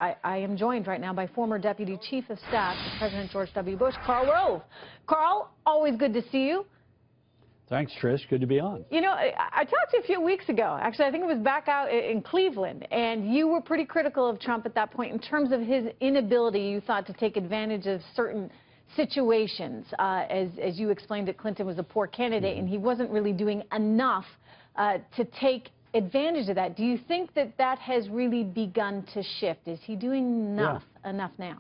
I am joined right now by former Deputy Chief of Staff to President George W. Bush, Karl Rove. Karl, always good to see you. Thanks, Trish. Good to be on. You know, I talked to you a few weeks ago. Actually, I think it was back out in Cleveland, and you were pretty critical of Trump at that point in terms of his inability, you thought, to take advantage of certain situations. As you explained that Clinton was a poor candidate, and he wasn't really doing enough to take advantage of that. Do you think that that has really begun to shift? Is he doing enough now?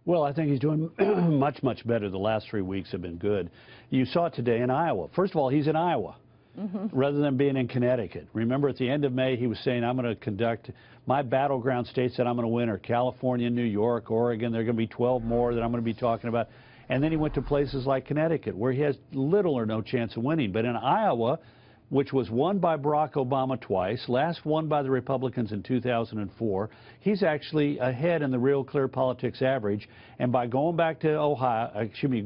Well, I think he's doing much better. The last 3 weeks have been good. You saw it today in Iowa. First of all, he's in Iowa rather than being in Connecticut. Remember, at the end of May, he was saying, I'm going to conduct my battleground states that I'm going to win are California, New York, Oregon. There are going to be 12 more that I'm going to be talking about. And then he went to places like Connecticut, where he has little or no chance of winning. But in Iowa, which was won by Barack Obama twice, last won by the Republicans in 2004. He's actually ahead in the Real Clear Politics average. And by going back to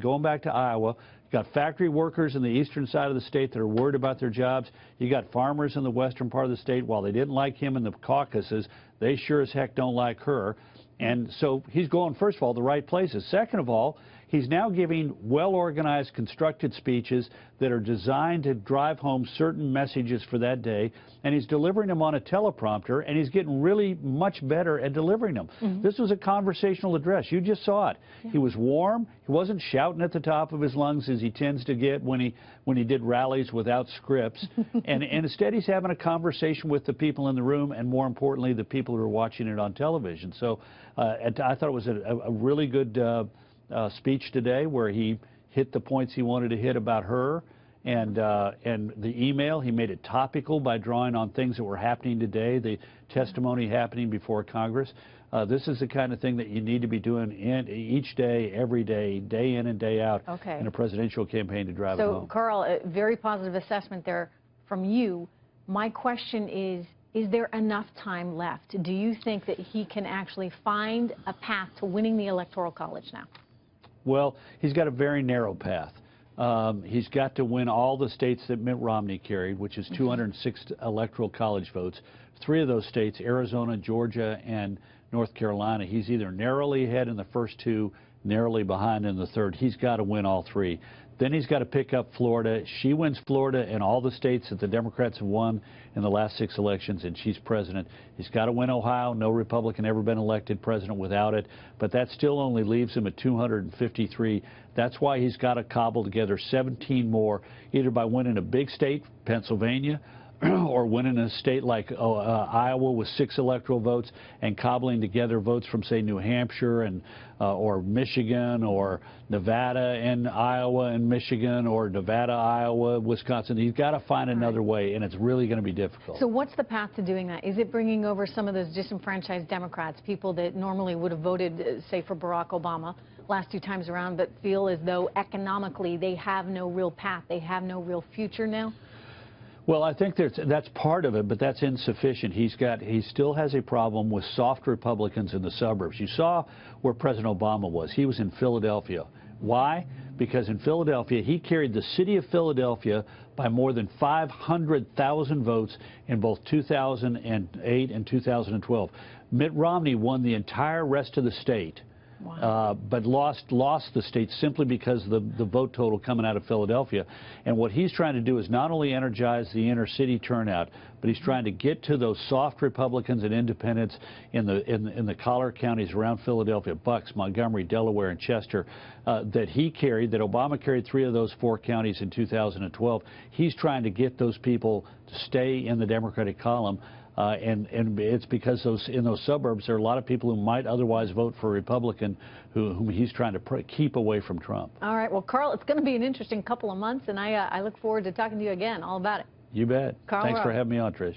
going back to Iowa, you got factory workers in the eastern side of the state that are worried about their jobs. You got farmers in the western part of the state. While they didn't like him in the caucuses, they sure as heck don't like her. And so he's going, first of all, the right places. Second of all, he's now giving well-organized, constructed speeches that are designed to drive home certain messages for that day, and he's delivering them on a teleprompter, and he's getting really much better at delivering them. This was a conversational address. You just saw it. He was warm. He wasn't shouting at the top of his lungs as he tends to get when he did rallies without scripts. and instead, he's having a conversation with the people in the room, and more importantly, the people who are watching it on television. So I thought it was a really good speech today, where he hit the points he wanted to hit about her, and the email, he made it topical by drawing on things that were happening today, the testimony happening before Congress. This is the kind of thing that you need to be doing each day, every day, day in and day out in a presidential campaign to drive it home. So, Karl, a very positive assessment there from you. My question is there enough time left? Do you think that he can actually find a path to winning the Electoral College now? Well, he's got a very narrow path. He's got to win all the states that Mitt Romney carried, which is 206 Electoral College votes. 3 of those states, Arizona, Georgia, and North Carolina, he's either narrowly ahead in the first 2, narrowly behind in the third. He's got to win all 3. Then he's got to pick up Florida. She wins Florida and all the states that the Democrats have won in the last 6 elections, and she's president. He's got to win Ohio. No Republican ever been elected president without it, but that still only leaves him at 253. That's why he's got to cobble together 17 more, either by winning a big state, Pennsylvania, or winning a state like Iowa with 6 electoral votes, and cobbling together votes from, say, New Hampshire and or Michigan, or Nevada and Iowa and Michigan, or Nevada, Iowa, Wisconsin. He's got to find another way, and it's really going to be difficult. So what's the path to doing that? Is it bringing over some of those disenfranchised Democrats, people that normally would have voted, say, for Barack Obama last 2 times around, but feel as though economically they have no real path, they have no real future now? Well, I think that's part of it, but that's insufficient. He still has a problem with soft Republicans in the suburbs. You saw where President Obama was. He was in Philadelphia. Why? Because in Philadelphia, he carried the city of Philadelphia by more than 500,000 votes in both 2008 and 2012. Mitt Romney won the entire rest of the state. Wow. But lost the state simply because of the vote total coming out of Philadelphia. And what he's trying to do is not only energize the inner city turnout, but he's trying to get to those soft Republicans and independents in the collar counties around Philadelphia, Bucks, Montgomery, Delaware, and Chester, that he carried, that Obama carried 3 of those 4 counties in 2012. He's trying to get those people to stay in the Democratic column. And it's because in those suburbs, there are a lot of people who might otherwise vote for a Republican whom he's trying to keep away from Trump. All right. Well, Karl, it's going to be an interesting couple of months, and I look forward to talking to you again all about it. You bet. Karl Thanks Rove. for having me on, Trish.